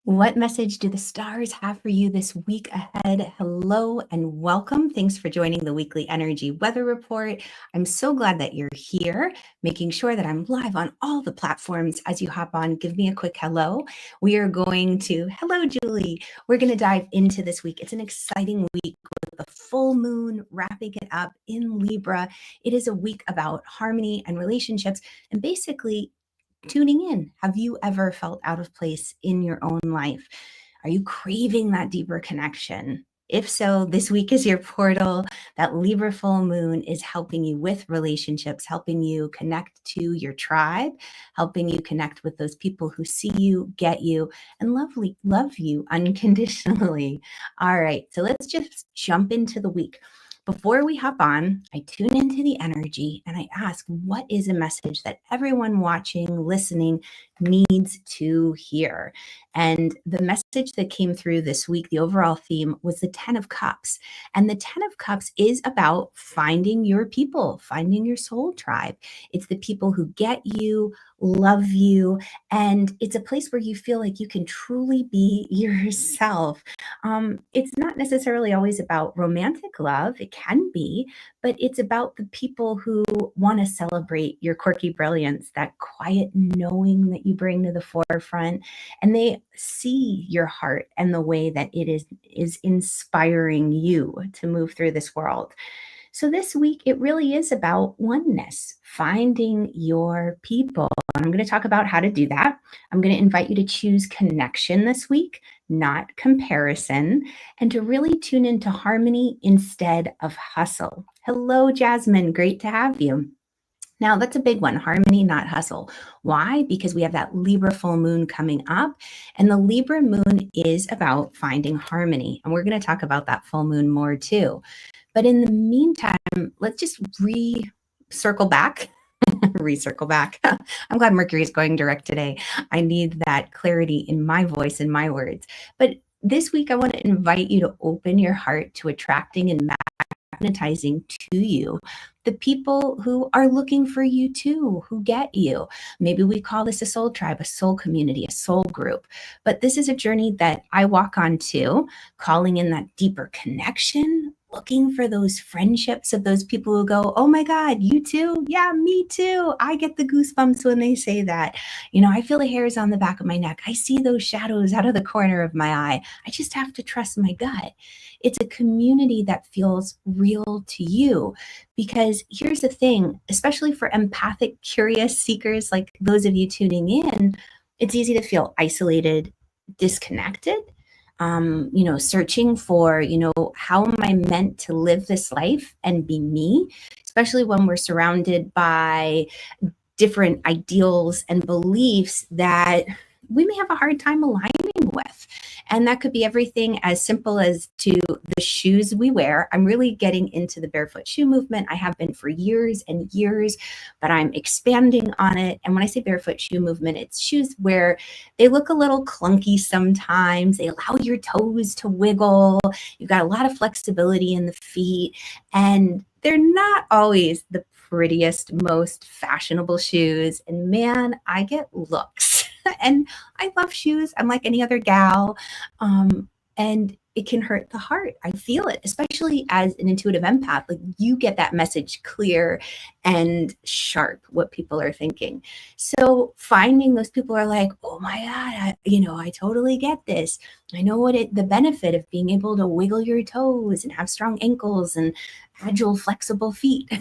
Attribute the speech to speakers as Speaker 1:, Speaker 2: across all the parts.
Speaker 1: What message do the stars have for you this week ahead? Hello and welcome. Thanks for joining the weekly energy weather report. I'm so glad that you're here, making sure that I'm live on all the platforms. As you hop on, give me a quick hello. We are going to, hello, Julie. We're going to dive into this week. It's an exciting week with the full moon wrapping it up in Libra. It is a week about harmony and relationships and basically tuning in. Have you ever felt out of place in your own life? Are you craving that deeper connection? If so, this week is your portal. That Libra full moon is helping you with relationships, helping you connect to your tribe, helping you connect with those people who see you, get you, and love you unconditionally. All right, so let's just jump into the week. Before we hop on, I tune into the energy and I ask, what is a message that everyone watching, listening needs to hear? And the message that came through this week, the overall theme was the 10 of Cups. And the 10 of Cups is about finding your people, finding your soul tribe. It's the people who get you, love you, and it's a place where you feel like you can truly be yourself. It's not necessarily always about romantic love. It can be, but it's about the people who want to celebrate your quirky brilliance, that quiet knowing that you bring to the forefront, and they see your heart and the way that it is inspiring you to move through this world. So this week, it really is about oneness, finding your people. And I'm going to talk about how to do that. I'm going to invite you to choose connection this week, not comparison, and to really tune into harmony instead of hustle. Hello, Jasmine. Great to have you. Now, that's a big one, harmony, not hustle. Why? Because we have that Libra full moon coming up, and the Libra moon is about finding harmony. And we're going to talk about that full moon more too. But in the meantime, let's just recircle back. I'm glad Mercury is going direct today. I need that clarity in my voice and my words. But this week, I want to invite you to open your heart to attracting and magnetizing to you the people who are looking for you too, who get you. Maybe we call this a soul tribe, a soul community, a soul group. But this is a journey that I walk on too, calling in that deeper connection, looking for those friendships of those people who go, oh my God, you too? Yeah, me too. I get the goosebumps when they say that. You know, I feel the hairs on the back of my neck. I see those shadows out of the corner of my eye. I just have to trust my gut. It's a community that feels real to you. Because here's the thing, especially for empathic, curious seekers like those of you tuning in, it's easy to feel isolated, disconnected, searching for, how am I meant to live this life and be me, especially when we're surrounded by different ideals and beliefs that we may have a hard time aligning with. And that could be everything as simple as to the shoes we wear. I'm really getting into the barefoot shoe movement. I have been for years and years, but I'm expanding on it. And when I say barefoot shoe movement, it's shoes where they look a little clunky sometimes. They allow your toes to wiggle. You've got a lot of flexibility in the feet, and they're not always the prettiest, most fashionable shoes. And man, I get looks. And I love shoes. I'm like any other gal. And it can hurt the heart. I feel it, especially as an intuitive empath. Like, you get that message clear and sharp, what people are thinking. So finding those people are like, oh my God, I totally get this. I know the benefit of being able to wiggle your toes and have strong ankles and agile, flexible feet.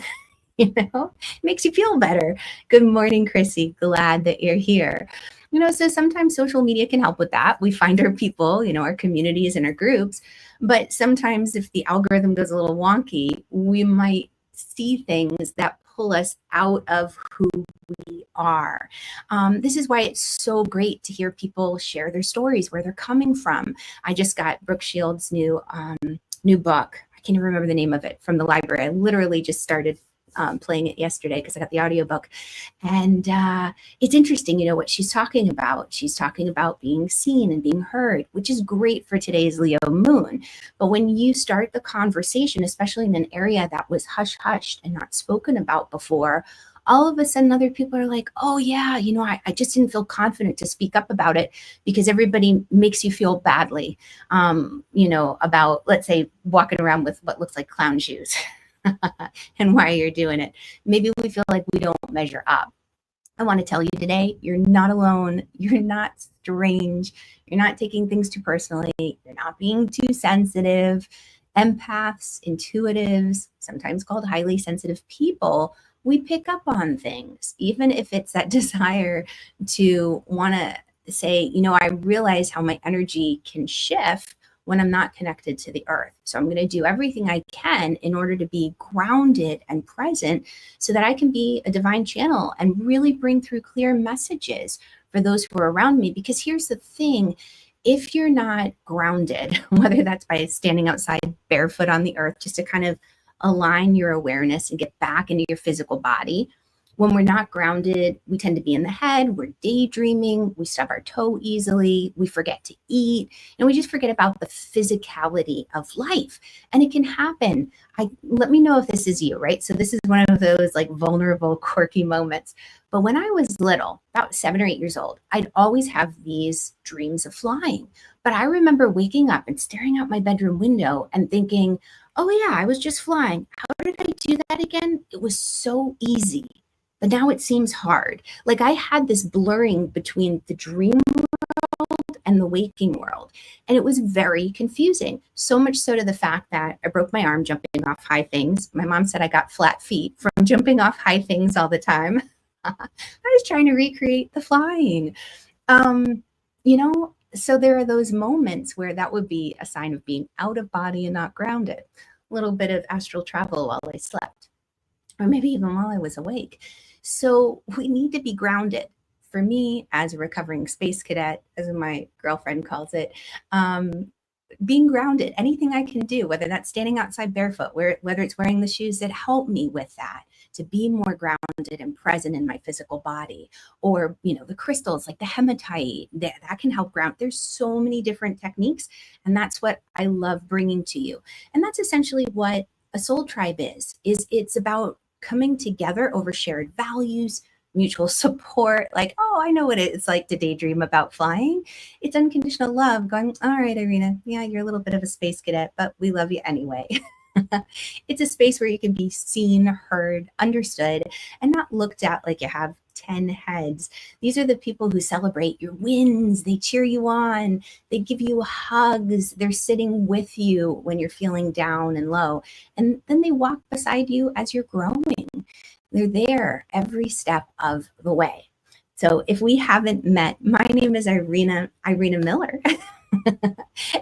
Speaker 1: It makes you feel better. Good morning, Chrissy. Glad that you're here. So sometimes social media can help with that. We find our people, our communities and our groups. But sometimes if the algorithm goes a little wonky, we might see things that pull us out of who we are. This is why it's so great to hear people share their stories, where they're coming from. I just got Brooke Shields' new book. I can't even remember the name of it, from the library. I literally just started playing it yesterday because I got the audiobook. And it's interesting, what she's talking about. She's talking about being seen and being heard, which is great for today's Leo moon. But when you start the conversation, especially in an area that was hush-hushed and not spoken about before, all of a sudden other people are like, oh yeah, I just didn't feel confident to speak up about it because everybody makes you feel badly, about, let's say, walking around with what looks like clown shoes and why you're doing it. Maybe we feel like we don't measure up. I want to tell you today, you're not alone. You're not strange. You're not taking things too personally. You're not being too sensitive. Empaths, intuitives, sometimes called highly sensitive people, we pick up on things, even if it's that desire to want to say, I realize how my energy can shift when I'm not connected to the earth. So I'm going to do everything I can in order to be grounded and present so that I can be a divine channel and really bring through clear messages for those who are around me. Because here's the thing, if you're not grounded, whether that's by standing outside barefoot on the earth, just to kind of align your awareness and get back into your physical body, when we're not grounded, we tend to be in the head, we're daydreaming, we stub our toe easily, we forget to eat, and we just forget about the physicality of life. And it can happen. Let me know if this is you, right? So this is one of those like vulnerable, quirky moments. But when I was little, about 7 or 8 years old, I'd always have these dreams of flying. But I remember waking up and staring out my bedroom window and thinking, oh yeah, I was just flying. How did I do that again? It was so easy. But now it seems hard. Like I had this blurring between the dream world and the waking world. And it was very confusing. So much so to the fact that I broke my arm jumping off high things. My mom said I got flat feet from jumping off high things all the time. I was trying to recreate the flying. So there are those moments where that would be a sign of being out of body and not grounded. A little bit of astral travel while I slept, or maybe even while I was awake. So we need to be grounded. For me, as a recovering space cadet, as my girlfriend calls it, being grounded, anything I can do, whether that's standing outside barefoot, whether it's wearing the shoes that help me with that, to be more grounded and present in my physical body, or, the crystals like the hematite, that can help ground. There's so many different techniques, and that's what I love bringing to you. And that's essentially what a soul tribe is it's about coming together over shared values, mutual support, like, oh, I know what it's like to daydream about flying. It's unconditional love going, all right, Irina, yeah, you're a little bit of a space cadet, but we love you anyway. It's a space where you can be seen, heard, understood, and not looked at like you have 10 heads. These are the people who celebrate your wins. They cheer you on. They give you hugs. They're sitting with you when you're feeling down and low. And then they walk beside you as you're growing. They're there every step of the way. So if we haven't met, my name is Irina Miller.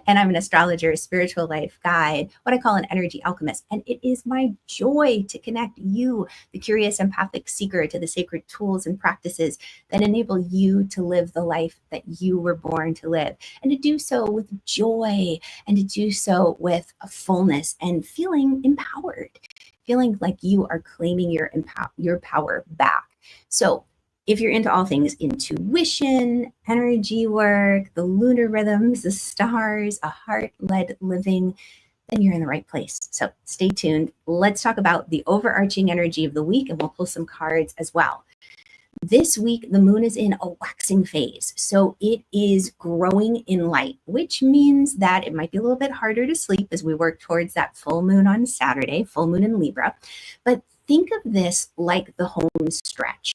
Speaker 1: And I'm an astrologer, a spiritual life guide, what I call an energy alchemist. And it is my joy to connect you, the curious empathic seeker, to the sacred tools and practices that enable you to live the life that you were born to live, and to do so with joy, and to do so with a fullness and feeling empowered, feeling like you are claiming your power back. So if you're into all things intuition, energy work, the lunar rhythms, the stars, a heart-led living, then you're in the right place. So stay tuned. Let's talk about the overarching energy of the week, and we'll pull some cards as well. This week, the moon is in a waxing phase. So it is growing in light, which means that it might be a little bit harder to sleep as we work towards that full moon on Saturday, full moon in Libra. But think of this like the home stretch.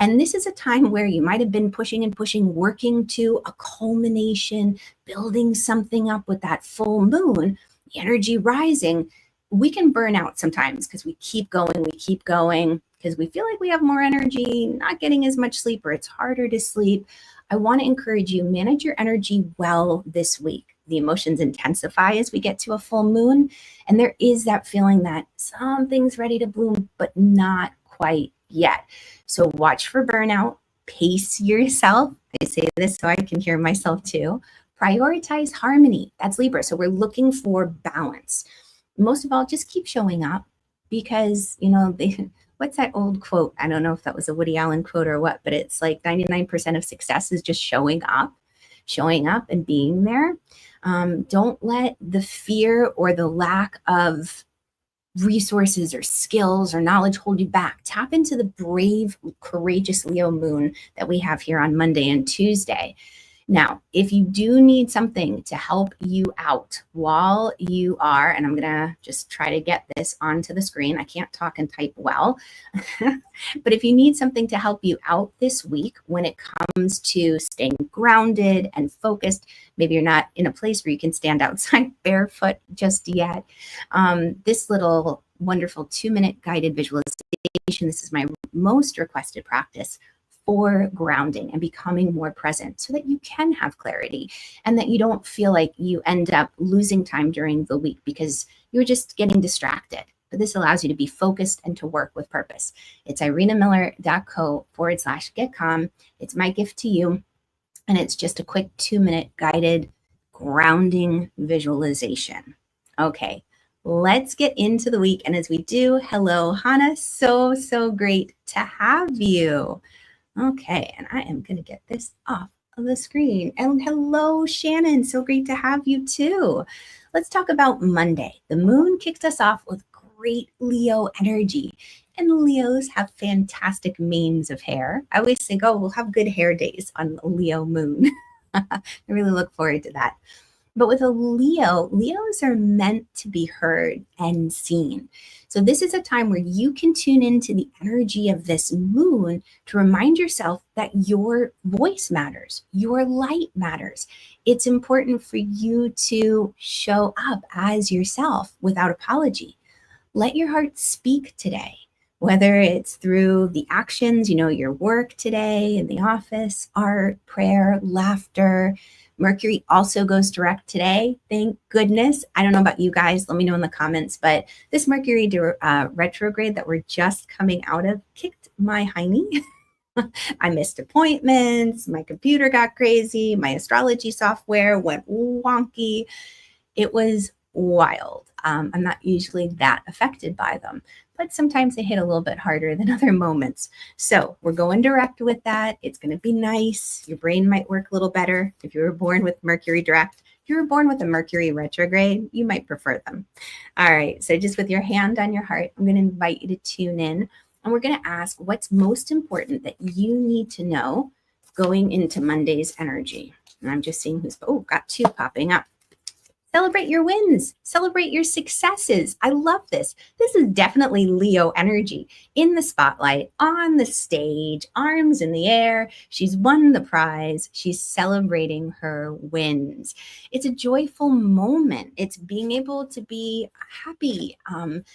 Speaker 1: And this is a time where you might have been pushing and pushing, working to a culmination, building something up with that full moon, the energy rising. We can burn out sometimes because we keep going, because we feel like we have more energy, not getting as much sleep, or it's harder to sleep. I want to encourage you, manage your energy well this week. The emotions intensify as we get to a full moon, and there is that feeling that something's ready to bloom, but not quite yet. So watch for burnout, pace yourself. I say this so I can hear myself too. Prioritize harmony. That's Libra. So we're looking for balance. Most of all, just keep showing up, because, what's that old quote? I don't know if that was a Woody Allen quote or what, but it's like 99% of success is just showing up and being there. Don't let the fear or the lack of resources or skills or knowledge hold you back, tap into the brave, courageous Leo moon that we have here on Monday and Tuesday. Now, if you do need something to help you out while you are, and I'm going to just try to get this onto the screen. I can't talk and type well, but if you need something to help you out this week when it comes to staying grounded and focused, maybe you're not in a place where you can stand outside barefoot just yet. This little wonderful 2-minute guided visualization, this is my most requested practice for grounding and becoming more present so that you can have clarity and that you don't feel like you end up losing time during the week because you're just getting distracted. But this allows you to be focused and to work with purpose. It's irenamiller.co/get calm. It's my gift to you. And it's just a quick 2-minute guided grounding visualization. Okay, let's get into the week. And as we do, hello, Hannah. So great to have you. Okay, and I am going to get this off of the screen. And hello, Shannon. So great to have you too. Let's talk about Monday. The moon kicks us off with great Leo energy. And Leos have fantastic manes of hair. I always think, oh, we'll have good hair days on Leo moon. I really look forward to that. But with a Leo, Leos are meant to be heard and seen. So this is a time where you can tune into the energy of this moon to remind yourself that your voice matters, your light matters. It's important for you to show up as yourself without apology. Let your heart speak today, whether it's through the actions, your work today in the office, art, prayer, laughter. Mercury also goes direct today. Thank goodness. I don't know about you guys. Let me know in the comments. But this Mercury retrograde that we're just coming out of kicked my hiney. I missed appointments. My computer got crazy. My astrology software went wonky. It was wild. I'm not usually that affected by them, but sometimes they hit a little bit harder than other moments. So we're going direct with that. It's going to be nice. Your brain might work a little better if you were born with Mercury direct. If you were born with a Mercury retrograde, you might prefer them. All right. So just with your hand on your heart, I'm going to invite you to tune in, and we're going to ask what's most important that you need to know going into Monday's energy. And I'm just seeing got 2 popping up. Celebrate your wins. Celebrate your successes. I love this. This is definitely Leo energy in the spotlight, on the stage, arms in the air. She's won the prize. She's celebrating her wins. It's a joyful moment. It's being able to be happy, and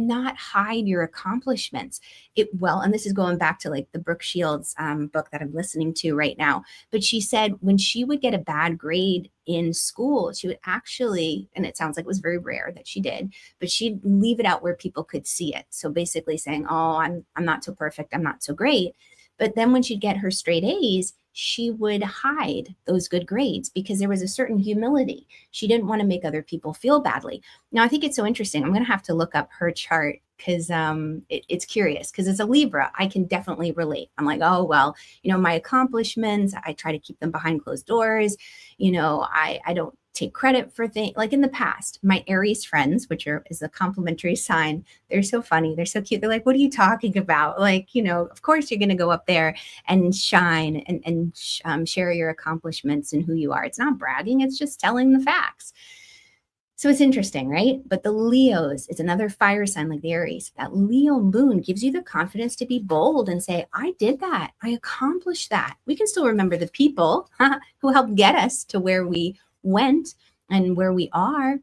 Speaker 1: not hide your accomplishments. And this is going back to like the Brooke Shields book that I'm listening to right now. But she said when she would get a bad grade in school, she would actually, and it sounds like it was very rare that she did, but she'd leave it out where people could see it. So basically saying, oh, I'm not so perfect, I'm not so great. But then when she'd get her straight A's, she would hide those good grades because there was a certain humility. She didn't want to make other people feel badly. Now, I think it's so interesting. I'm going to have to look up her chart because it's curious because as a Libra, I can definitely relate. I'm like, oh, well, my accomplishments, I try to keep them behind closed doors. I don't take credit for things like in the past. My Aries friends, which is a complementary sign, they're so funny. They're so cute. They're like, what are you talking about? Like, of course you're going to go up there and shine and share your accomplishments and who you are. It's not bragging. It's just telling the facts. So it's interesting, right? But the Leos is another fire sign like the Aries. That Leo moon gives you the confidence to be bold and say, I did that. I accomplished that. We can still remember the people who helped get us to where we went and where we are,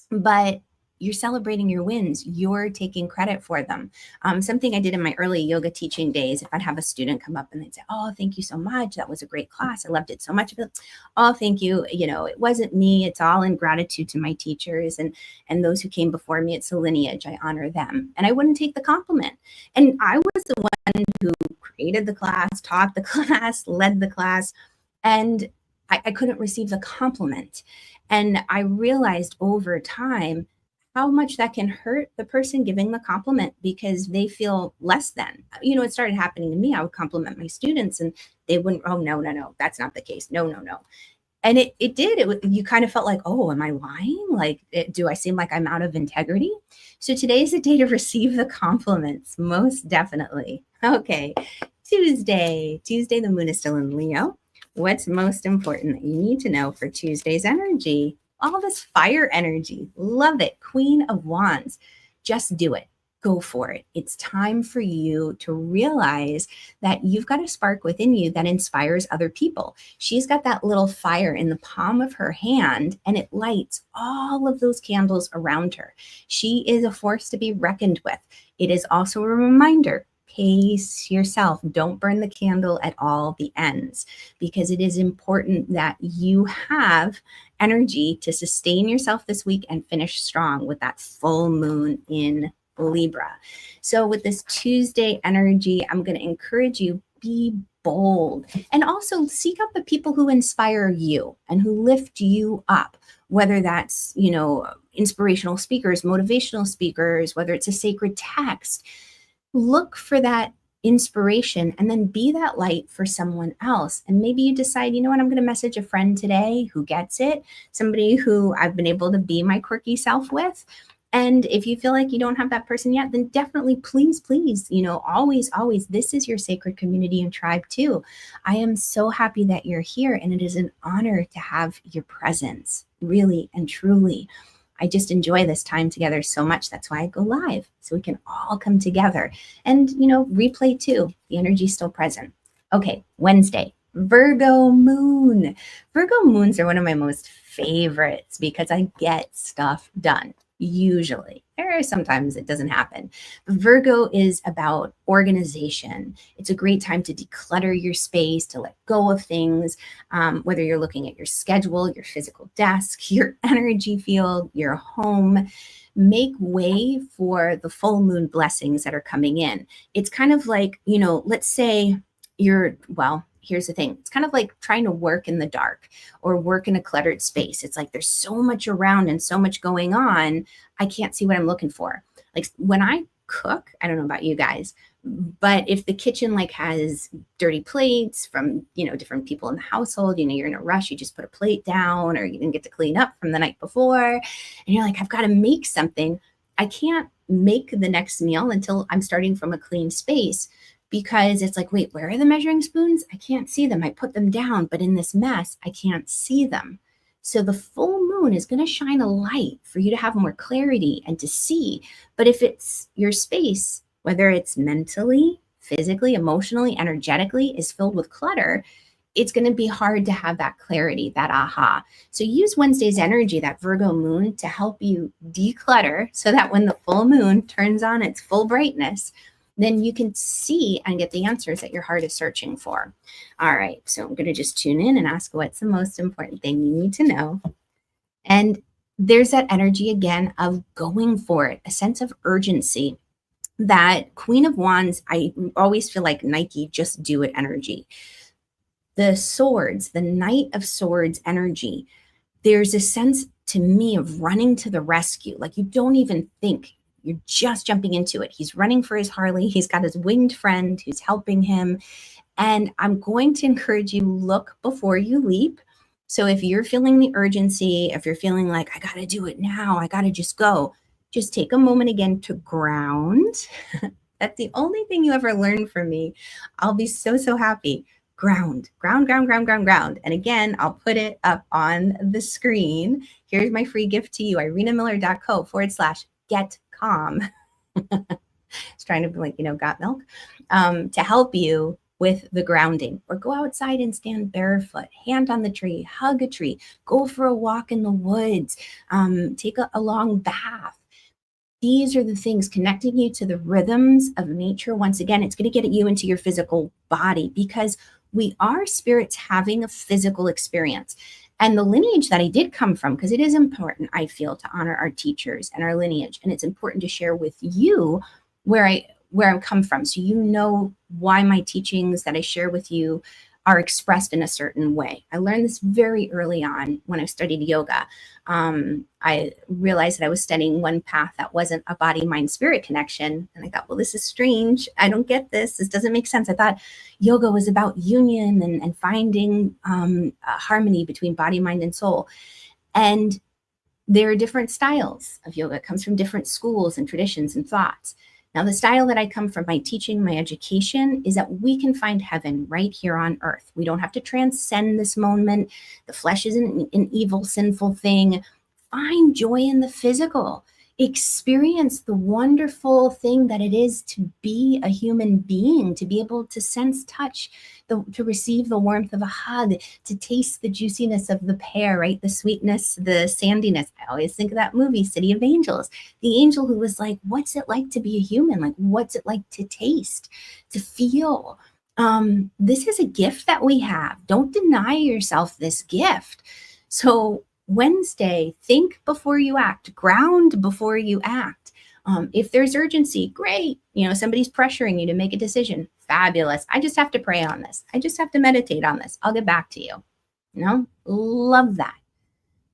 Speaker 1: but you're celebrating your wins. You're taking credit for them. Something I did in my early yoga teaching days, if I'd have a student come up and they'd say, oh, thank you so much. That was a great class. I loved it so much. Oh, thank you. It wasn't me. It's all in gratitude to my teachers and those who came before me. It's a lineage. I honor them. And I wouldn't take the compliment. And I was the one who created the class, taught the class, led the class, and I couldn't receive the compliment. And I realized over time how much that can hurt the person giving the compliment because they feel less than. It started happening to me. I would compliment my students and they wouldn't, oh, no, that's not the case. No. And it did. You kind of felt like, oh, am I lying? Like, do I seem like I'm out of integrity? So today is the day to receive the compliments, most definitely. Okay, Tuesday, the moon is still in Leo. What's most important that you need to know for Tuesday's energy? All this fire energy. Love it. Queen of Wands. Just do it. Go for it. It's time for you to realize that you've got a spark within you that inspires other people. She's got that little fire in the palm of her hand, and it lights all of those candles around her. She is a force to be reckoned with. It is also a reminder, pace yourself. Don't burn the candle at all the ends, because it is important that you have energy to sustain yourself this week and finish strong with that full moon in Libra. So with this Tuesday energy, I'm going to encourage you, be bold, and also seek out the people who inspire you and who lift you up, whether that's, inspirational speakers, motivational speakers, whether it's a sacred text. Look for that inspiration and then be that light for someone else. And maybe you decide, you know what, I'm going to message a friend today who gets it, somebody who I've been able to be my quirky self with. And if you feel like you don't have that person yet, then definitely, please, always, this is your sacred community and tribe too. I am so happy that you're here, and it is an honor to have your presence, really and truly. I just enjoy this time together so much. That's why I go live, so we can all come together and, replay too. The energy is still present. Okay, Wednesday, Virgo moon. Virgo moons are one of my most favorites because I get stuff done. Usually, sometimes it doesn't happen. Virgo is about organization. It's a great time to declutter your space, to let go of things, whether you're looking at your schedule, your physical desk, your energy field, your home. Make way for the full moon blessings that are coming in. It's kind of like, let's say here's the thing. It's kind of like trying to work in the dark or work in a cluttered space. It's like there's so much around and so much going on. I can't see what I'm looking for. Like when I cook, I don't know about you guys, but if the kitchen has dirty plates from, different people in the household, you're in a rush, you just put a plate down, or you didn't get to clean up from the night before, and you're like, I've got to make something. I can't make the next meal until I'm starting from a clean space. Because it's like, wait, where are the measuring spoons? I can't see them. I put them down, but in this mess, I can't see them. So the full moon is going to shine a light for you to have more clarity and to see. But if it's your space, whether it's mentally, physically, emotionally, energetically, is filled with clutter, it's going to be hard to have that clarity, that aha. So use Wednesday's energy, that Virgo moon, to help you declutter so that when the full moon turns on its full brightness, then you can see and get the answers that your heart is searching for. All right, so I'm going to just tune in and ask what's the most important thing you need to know. And there's that energy again of going for it, a sense of urgency. That Queen of Wands, I always feel like Nike, just do it energy. The swords, the Knight of Swords energy, there's a sense to me of running to the rescue. Like you don't even think, you're just jumping into it. He's running for his Harley. He's got his winged friend who's helping him. And I'm going to encourage you, look before you leap. So if you're feeling the urgency, if you're feeling like, I got to do it now, I got to just go, just take a moment again to ground. That's the only thing you ever learned from me. I'll be so, so happy. Ground. And again, I'll put it up on the screen. Here's my free gift to you, irenamiller.co/get calm. It's trying to be like, got milk, to help you with the grounding. Or go outside and stand barefoot, hand on the tree, hug a tree, go for a walk in the woods, take a long bath. These are the things connecting you to the rhythms of nature. Once again, it's going to get you into your physical body, because we are spirits having a physical experience. And the lineage that I did come from, because it is important, I feel, to honor our teachers and our lineage. And it's important to share with you where I come from, so you know why my teachings that I share with you are expressed in a certain way. I learned this very early on when I studied yoga. I realized that I was studying one path that wasn't a body, mind, spirit connection. And I thought, well, this is strange. I don't get this. This doesn't make sense. I thought yoga was about union and finding harmony between body, mind, and soul. And there are different styles of yoga. It comes from different schools and traditions and thoughts. Now, the style that I come from, my teaching, my education, is that we can find heaven right here on earth. We don't have to transcend this moment. The flesh isn't an evil, sinful thing. Find joy in the physical. Experience the wonderful thing that it is to be a human being, to be able to sense touch, to receive the warmth of a hug, to taste the juiciness of the pear, right? The sweetness, the sandiness. I always think of that movie, City of Angels. The angel who was like, what's it like to be a human? Like, what's it like to taste, to feel? This is a gift that we have. Don't deny yourself this gift. So Wednesday, think before you act, ground before you act. If there's urgency, great. Somebody's pressuring you to make a decision. Fabulous. I just have to pray on this. I just have to meditate on this. I'll get back to you. Love that.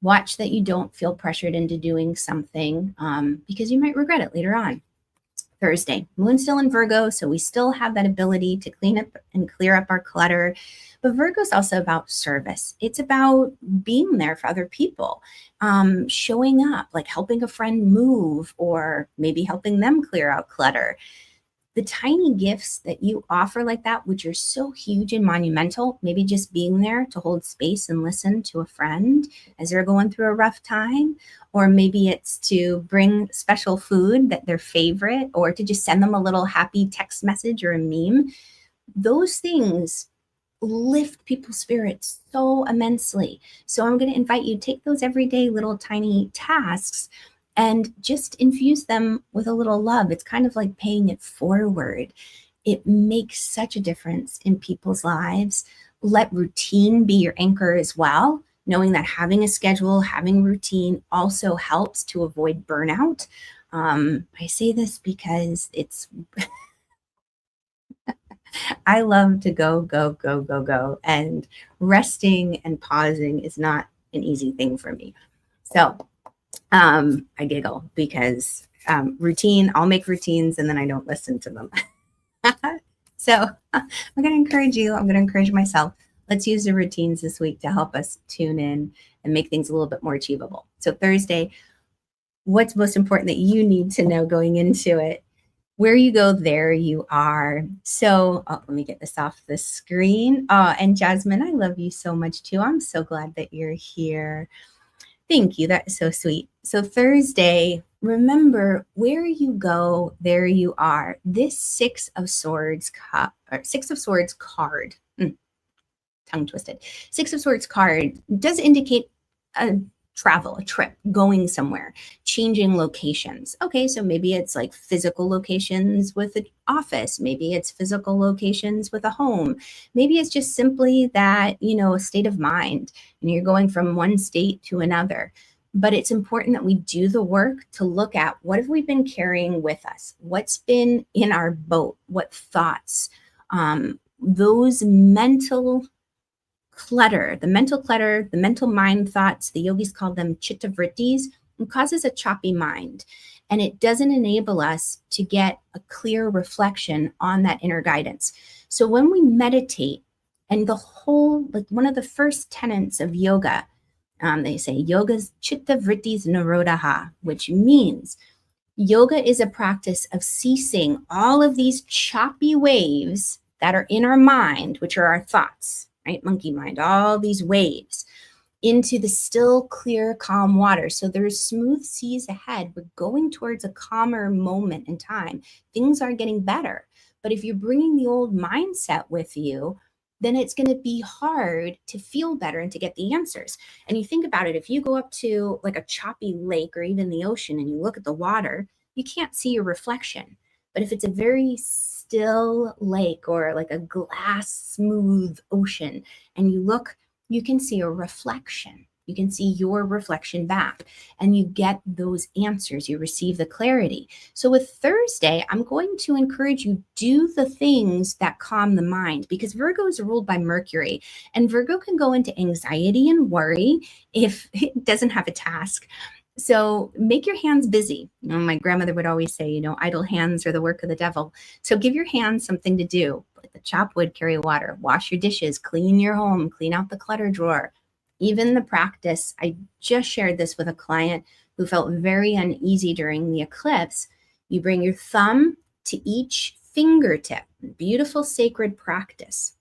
Speaker 1: Watch that you don't feel pressured into doing something because you might regret it later on. Thursday, moon's still in Virgo, so we still have that ability to clean up and clear up our clutter. But Virgo is also about service. It's about being there for other people, showing up, like helping a friend move or maybe helping them clear out clutter. The tiny gifts that you offer like that, which are so huge and monumental, maybe just being there to hold space and listen to a friend as they're going through a rough time, or maybe it's to bring special food that their favorite, or to just send them a little happy text message or a meme. Those things lift people's spirits so immensely. So I'm going to invite you to take those everyday little tiny tasks and just infuse them with a little love. It's kind of like paying it forward. It makes such a difference in people's lives. Let routine be your anchor as well, knowing that having a schedule, having routine also helps to avoid burnout. I say this because I love to go, go, go, go, go. And resting and pausing is not an easy thing for me. So I giggle because routine, I'll make routines and then I don't listen to them. So I'm going to encourage you. I'm going to encourage myself. Let's use the routines this week to help us tune in and make things a little bit more achievable. So Thursday, what's most important that you need to know going into it? Where you go, there you are. So let me get this off the screen. And Jasmine, I love you so much too. I'm so glad that you're here. Thank you. That's so sweet. So Thursday, remember, where you go, there you are. This Six of Swords card, tongue twisted. Six of Swords card does indicate a travel, a trip, going somewhere, changing locations. Okay, so maybe it's like physical locations with an office. Maybe it's physical locations with a home. Maybe it's just simply that, a state of mind, and you're going from one state to another. But it's important that we do the work to look at what have we been carrying with us? What's been in our boat? What thoughts? Those mental clutter, the mental mind thoughts, the yogis call them chitta vrittis, and causes a choppy mind. And it doesn't enable us to get a clear reflection on that inner guidance. So when we meditate, and one of the first tenets of yoga, they say yoga's chitta vrittis nirodha, which means yoga is a practice of ceasing all of these choppy waves that are in our mind, which are our thoughts, right? Monkey mind, all these waves into the still, clear, calm water. So there's smooth seas ahead. We're going towards a calmer moment in time. Things are getting better. But if you're bringing the old mindset with you, then it's going to be hard to feel better and to get the answers. And you think about it, if you go up to like a choppy lake or even the ocean and you look at the water, you can't see your reflection. But if it's a very still lake or like a glass smooth ocean and you look, you can see a reflection. You can see your reflection back and you get those answers. You receive the clarity. So with Thursday, I'm going to encourage you, do the things that calm the mind, because Virgo is ruled by Mercury, and Virgo can go into anxiety and worry if it doesn't have a task. So make your hands busy. My grandmother would always say, idle hands are the work of the devil. So give your hands something to do. Chop wood, carry water, wash your dishes, clean your home, clean out the clutter drawer. Even the practice, I just shared this with a client who felt very uneasy during the eclipse. You bring your thumb to each fingertip, beautiful sacred practice.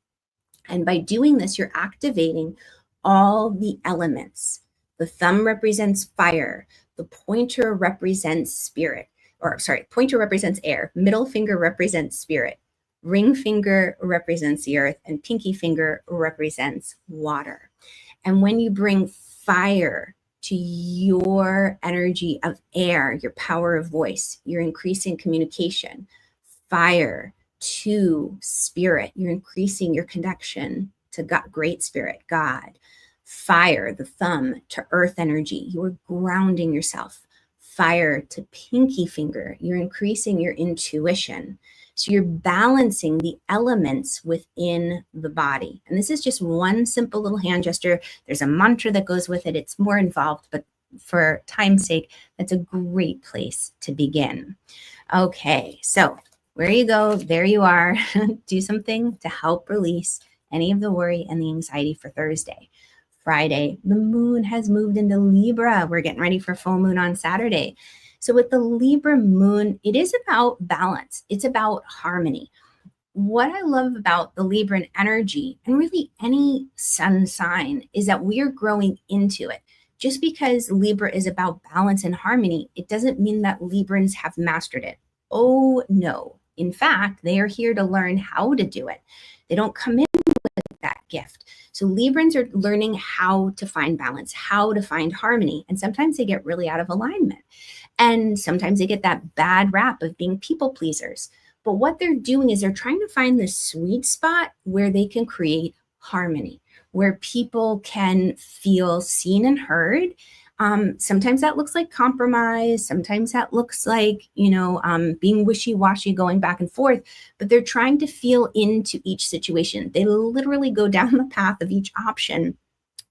Speaker 1: And by doing this, you're activating all the elements. The thumb represents fire. The pointer represents spirit. Pointer represents air. Middle finger represents spirit. Ring finger represents the earth. And pinky finger represents water. And when you bring fire to your energy of air, your power of voice, you're increasing communication. Fire to spirit, you're increasing your connection to God, great spirit, God. Fire, the thumb, to earth energy, you're grounding yourself. Fire to pinky finger, you're increasing your intuition. So you're balancing the elements within the body. And this is just one simple little hand gesture. There's a mantra that goes with it. It's more involved, but for time's sake, that's a great place to begin. Okay, so where you go, there you are. Do something to help release any of the worry and the anxiety for Thursday. Friday, the moon has moved into Libra. We're getting ready for full moon on Saturday. So with the Libra moon, it is about balance. It's about harmony. What I love about the Libran energy, and really any sun sign, is that we are growing into it. Just because Libra is about balance and harmony, it doesn't mean that Librans have mastered it. Oh, no. In fact, they are here to learn how to do it. They don't come in with that gift. So Librans are learning how to find balance, how to find harmony. And sometimes they get really out of alignment. And sometimes they get that bad rap of being people pleasers. But what they're doing is they're trying to find the sweet spot where they can create harmony, where people can feel seen and heard. Sometimes that looks like compromise. Sometimes that looks like, being wishy-washy, going back and forth, but they're trying to feel into each situation. They literally go down the path of each option,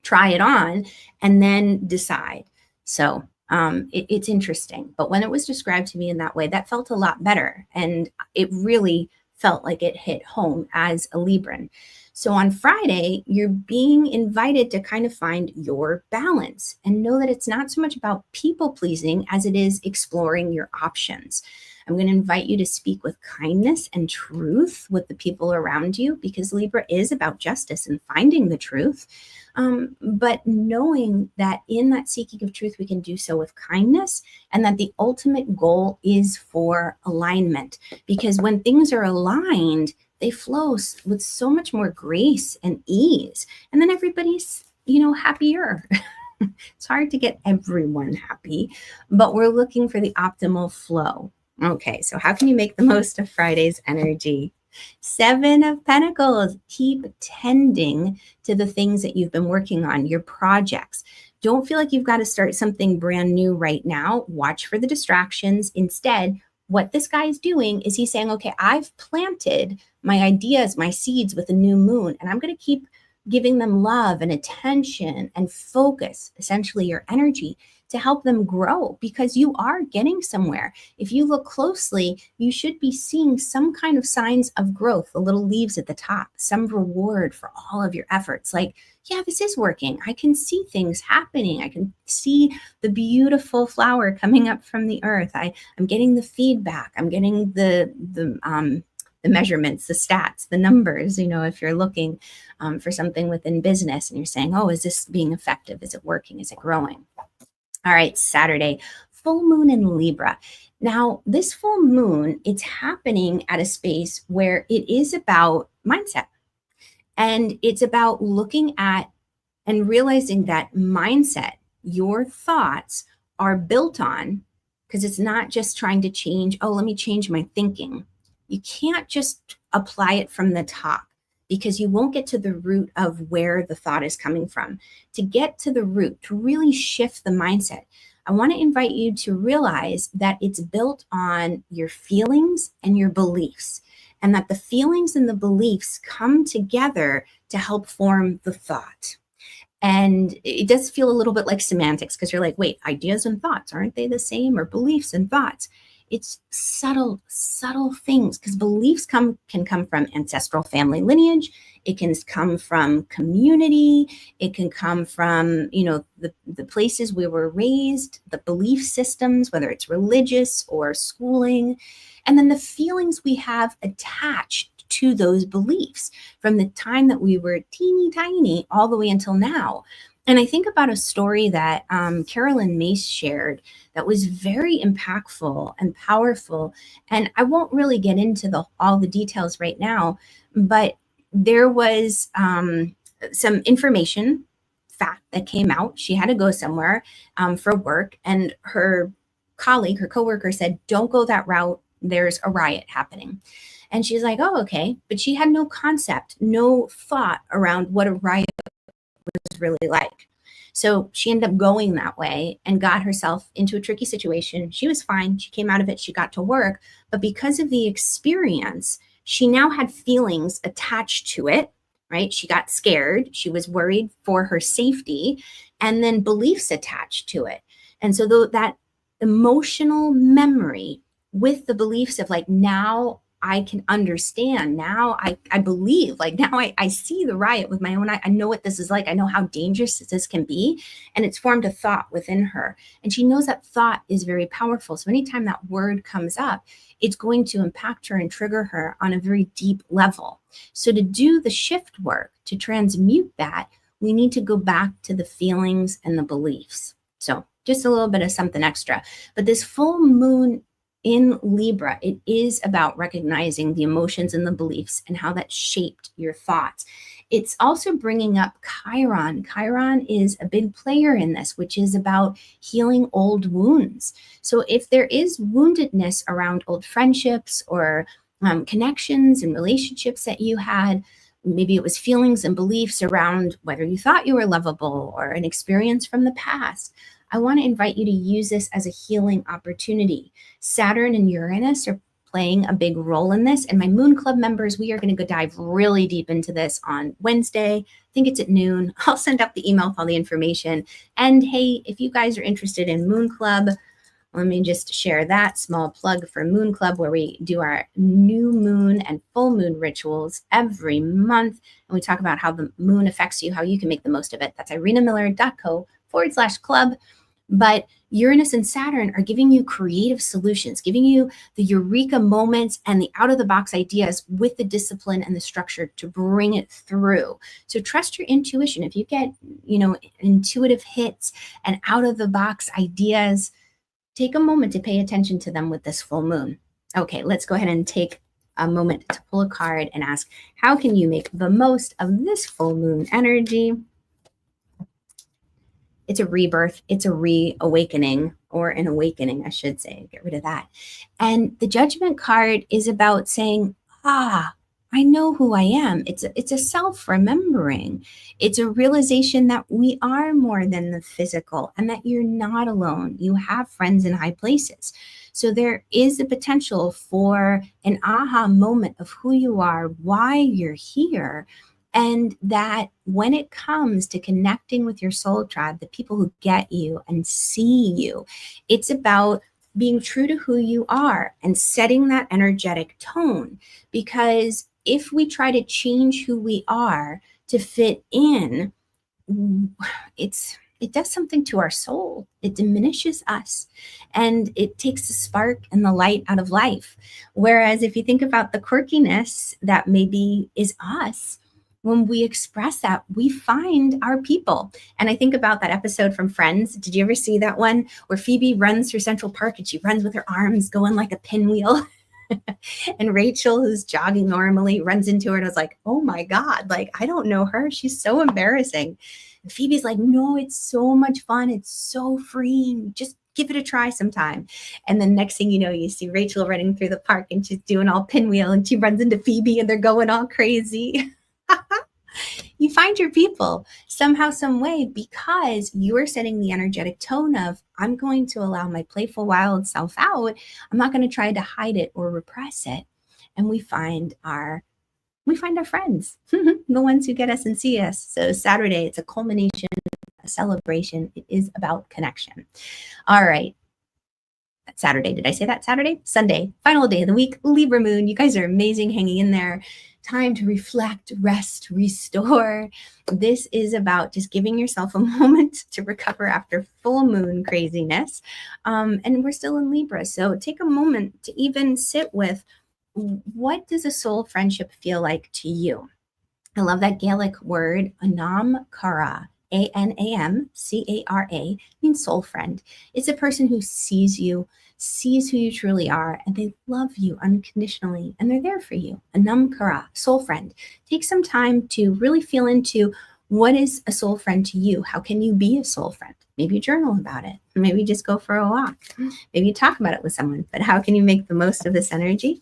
Speaker 1: try it on, and then decide. So it's interesting. But when it was described to me in that way, that felt a lot better. And it really felt like it hit home as a Libran. So on Friday, you're being invited to kind of find your balance and know that it's not so much about people pleasing as it is exploring your options. I'm going to invite you to speak with kindness and truth with the people around you, because Libra is about justice and finding the truth. But knowing that in that seeking of truth, we can do so with kindness, and that the ultimate goal is for alignment. Because when things are aligned, they flow with so much more grace and ease. And then everybody's, happier. It's hard to get everyone happy, but we're looking for the optimal flow. Okay, so how can you make the most of Friday's energy? 7 of Pentacles. Keep tending to the things that you've been working on, your projects. Don't feel like you've got to start something brand new right now. Watch for the distractions. Instead, what this guy is doing is he's saying, okay, I've planted my ideas, my seeds with a new moon, and I'm going to keep giving them love and attention and focus, essentially your energy, to help them grow, because you are getting somewhere. If you look closely, you should be seeing some kind of signs of growth, the little leaves at the top, some reward for all of your efforts. Like, yeah, this is working. I can see things happening. I can see the beautiful flower coming up from the earth. I'm getting the feedback. I'm getting the measurements, the stats, the numbers. If you're looking for something within business and you're saying, oh, is this being effective? Is it working? Is it growing? All right, Saturday, full moon in Libra. Now, this full moon, it's happening at a space where it is about mindset. And it's about looking at and realizing that mindset, your thoughts are built on, because it's not just trying to change, let me change my thinking. You can't just apply it from the top. because you won't get to the root of where the thought is coming from. To get to the root, to really shift the mindset, I want to invite you to realize that it's built on your feelings and your beliefs, and that the feelings and the beliefs come together to help form the thought. And it does feel a little bit like semantics, because you're like, wait, ideas and thoughts, aren't they the same? Or beliefs and thoughts? It's subtle, subtle things, because beliefs can come from ancestral family lineage. It can come from community. It can come from, the places we were raised, the belief systems, whether it's religious or schooling. And then the feelings we have attached to those beliefs from the time that we were teeny tiny all the way until now. And I think about a story that Carolyn Mace shared that was very impactful and powerful. And I won't really get into all the details right now, but there was some information fact that came out. She had to go somewhere for work, and her colleague, her coworker said, "Don't go that route. There's a riot happening." And she's like, "Oh, okay." But she had no concept, no thought around what a riot was really like. So she ended up going that way and got herself into a tricky situation. She was fine. She came out of it. She got to work. But because of the experience, she now had feelings attached to it, right? She got scared. She was worried for her safety, and then beliefs attached to it. And so that emotional memory with the beliefs of like, now I can understand. Now I believe, like now I see the riot with my own eye. I know what this is like. I know how dangerous this can be. And it's formed a thought within her. And she knows that thought is very powerful. So anytime that word comes up, it's going to impact her and trigger her on a very deep level. So to do the shift work, to transmute that, we need to go back to the feelings and the beliefs. So just a little bit of something extra. But this full moon in Libra, it is about recognizing the emotions and the beliefs and how that shaped your thoughts. It's also bringing up Chiron. Chiron is a big player in this, which is about healing old wounds. So if there is woundedness around old friendships or connections and relationships that you had, maybe it was feelings and beliefs around whether you thought you were lovable or an experience from the past, I want to invite you to use this as a healing opportunity. Saturn and Uranus are playing a big role in this. And my Moon Club members, we are going to go dive really deep into this on Wednesday. I think it's at noon. I'll send out the email with all the information. And hey, if you guys are interested in Moon Club, let me just share that small plug for Moon Club, where we do our new moon and full moon rituals every month. And we talk about how the moon affects you, how you can make the most of it. That's irenamiller.co/club. But Uranus and Saturn are giving you creative solutions, giving you the eureka moments and the out-of-the-box ideas with the discipline and the structure to bring it through. So trust your intuition. If you get, intuitive hits and out-of-the-box ideas, take a moment to pay attention to them with this full moon. Okay, let's go ahead and take a moment to pull a card and ask, how can you make the most of this full moon energy? It's a rebirth. It's a reawakening, or an awakening, I should say. Get rid of that. And the Judgment card is about saying, I know who I am. It's a self-remembering. It's a realization that we are more than the physical and that you're not alone. You have friends in high places. So there is a potential for an aha moment of who you are, why you're here. And that when it comes to connecting with your soul tribe, the people who get you and see you, it's about being true to who you are and setting that energetic tone. Because if we try to change who we are to fit in, it does something to our soul. It diminishes us, and it takes the spark and the light out of life. Whereas if you think about the quirkiness that maybe is us, when we express that, we find our people. And I think about that episode from Friends. Did you ever see that one where Phoebe runs through Central Park and she runs with her arms going like a pinwheel? And Rachel, who's jogging normally, runs into her and was like, oh my God, like, I don't know her. She's so embarrassing. And Phoebe's like, no, it's so much fun. It's so freeing. Just give it a try sometime. And then next thing you know, you see Rachel running through the park and she's doing all pinwheel and she runs into Phoebe and they're going all crazy. You find your people somehow, some way, because you're setting the energetic tone of, I'm going to allow my playful, wild self out. I'm not going to try to hide it or repress it. And we find our friends, the ones who get us and see us. So Saturday, it's a culmination, a celebration. It is about connection. All right. Saturday. Did I say that? Saturday? Sunday, final day of the week, Libra moon. You guys are amazing hanging in there. Time to reflect, rest, restore. This is about just giving yourself a moment to recover after full moon craziness. And we're still in Libra. So take a moment to even sit with, what does a soul friendship feel like to you? I love that Gaelic word, Anam Cara. Anamcara means soul friend. It's a person who sees you, sees who you truly are, and they love you unconditionally, and they're there for you. Anam Cara, soul friend. Take some time to really feel into, what is a soul friend to you? How can you be a soul friend? Maybe journal about it. Maybe just go for a walk. Maybe talk about it with someone. But how can you make the most of this energy?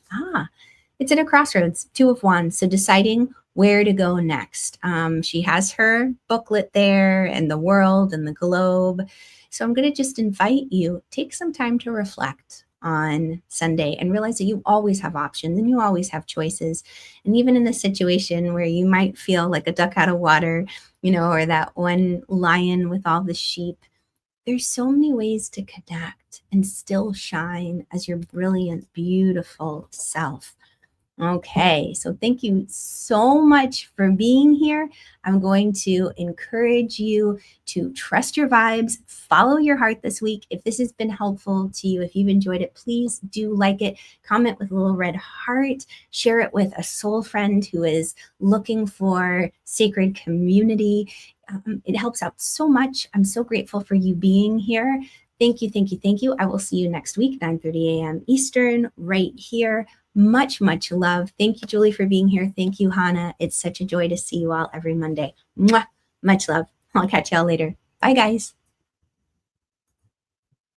Speaker 1: It's at a crossroads, Two of Wands. So deciding where to go next. She has her booklet there, and the world and the globe. So I'm going to just invite you, take some time to reflect on Sunday and realize that you always have options and you always have choices. And even in a situation where you might feel like a duck out of water, or that one lion with all the sheep, there's so many ways to connect and still shine as your brilliant, beautiful self. Okay, so thank you so much for being here. I'm going to encourage you to trust your vibes, follow your heart this week. If this has been helpful to you, if you've enjoyed it, please do like it, comment with a little red heart, share it with a soul friend who is looking for sacred community. It helps out so much. I'm so grateful for you being here. Thank you, thank you, thank you. I will see you next week, 9:30 a.m. Eastern, right here. Much, much love. Thank you, Julie, for being here. Thank you, Hannah. It's such a joy to see you all every Monday. Mwah! Much love. I'll catch y'all later. Bye, guys.